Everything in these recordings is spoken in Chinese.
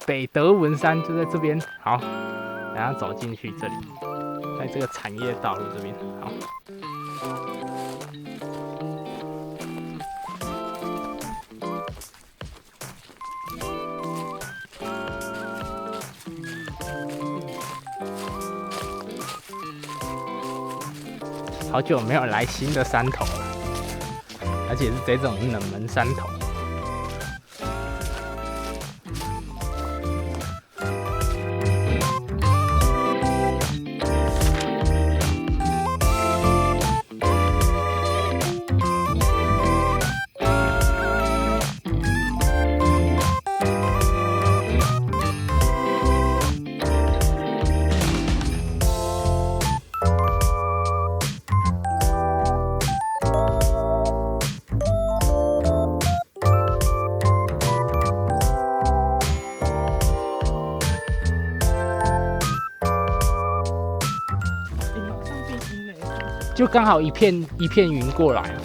北德文山就在这边。好，然后走进去这里，在这个产业道路这边。好。好久没有来新的山头了，而且是这种冷门山头。就刚好一片云过来啊，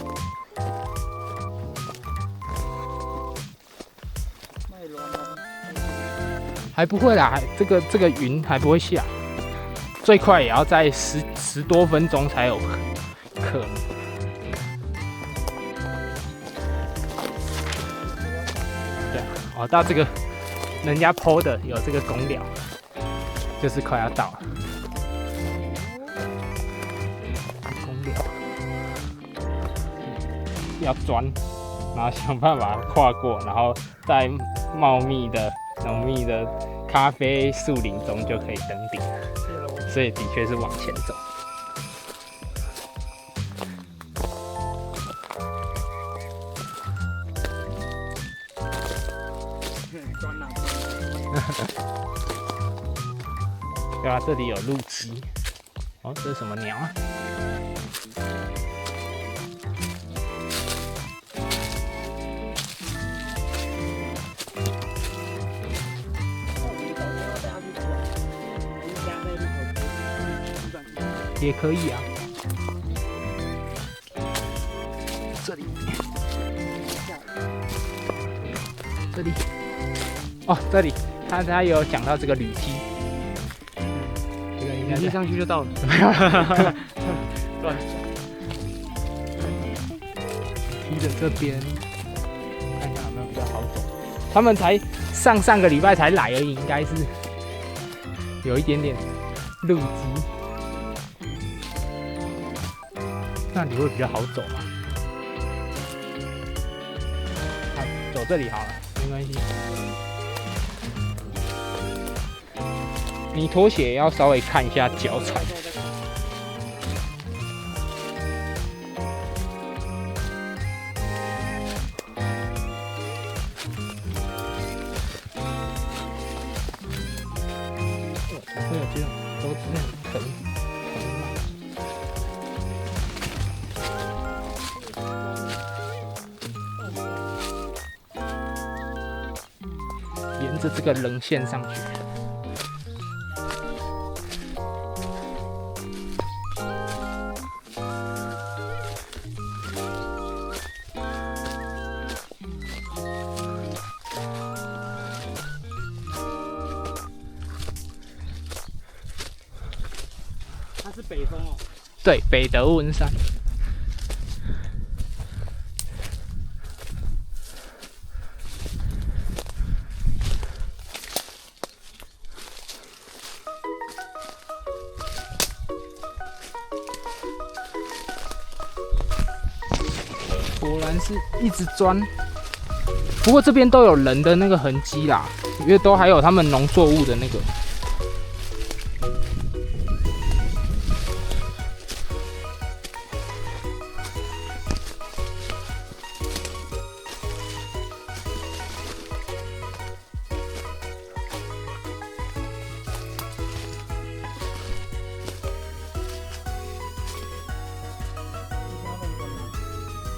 还不会啦，这个云还不会下，最快也要在十多分钟才有可能。对，哦，到这个人家 PO 的有这个公寮，就是快要到了。要钻，然后想办法跨过，然后在茂密的浓密的咖啡树林中就可以登顶，所以的确是往前走。对啊，这里有路基。哦，这是什么鸟啊？也可以啊，这里，哦，这里，他有讲到这个铝梯，这个应该梯上去就到了。梯的这边，看一下有没有比较好走。他们才上个礼拜才来而已，应该是有一点点路基。那里会比较好走嘛？啊，走这里好了，没关系。你拖鞋要稍微看一下脚踩。会有这种都是很疼。沿着这个棱线上去。它是北峰哦。对，北德文山。果然是一直钻，不过这边都有人的那个痕迹啦，因为都还有他们农作物的那个。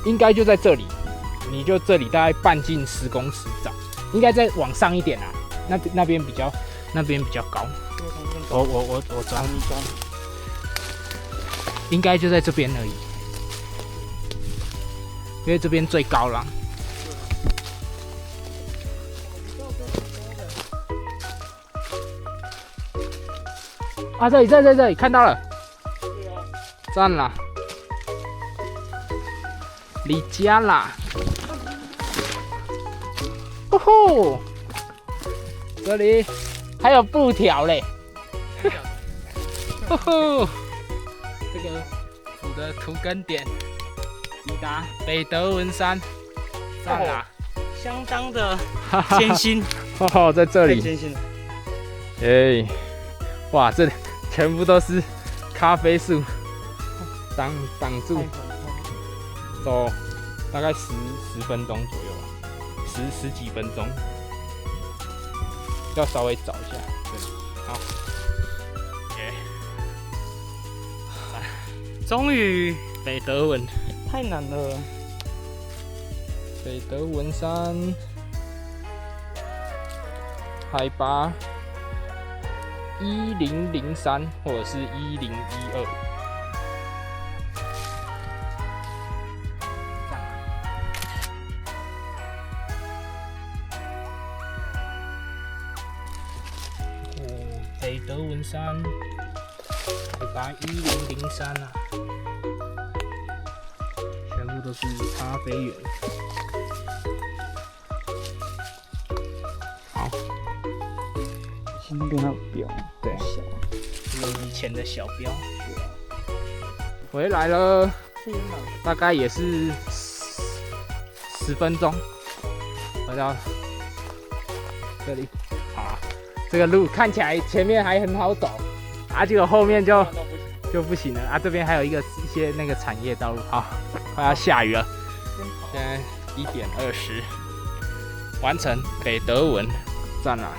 应该就在这里，你就这里大概半径10公尺找，应该再往上一点啊，那边比较高。我抓你抓，应该就在这边而已，因为这边最高了。啊，这里看到了，赞啦，离家啦，哦吼，这里还有布条嘞，哦吼，这个我的图根点抵达北德文山，赞啦，相当的艰辛，哦，在这里，太艰辛了。哎，哇，这里全部都是咖啡树，挡住，走大概10分钟左右吧，十几分钟，要稍微找一下。对，好，耶，终于，北德文，太难了。北德文山，海拔1003或者是1012。北德文山海拔1003啊，全部都是咖啡园。好，那边还有标，对，这是以前的小标。回来了，大概也是10分钟，回到这里。好，这个路看起来前面还很好走，啊，结果后面就不行了啊。这边还有一些那个产业道路，好，快要下雨了。现在1点20，完成北德文，赞啦！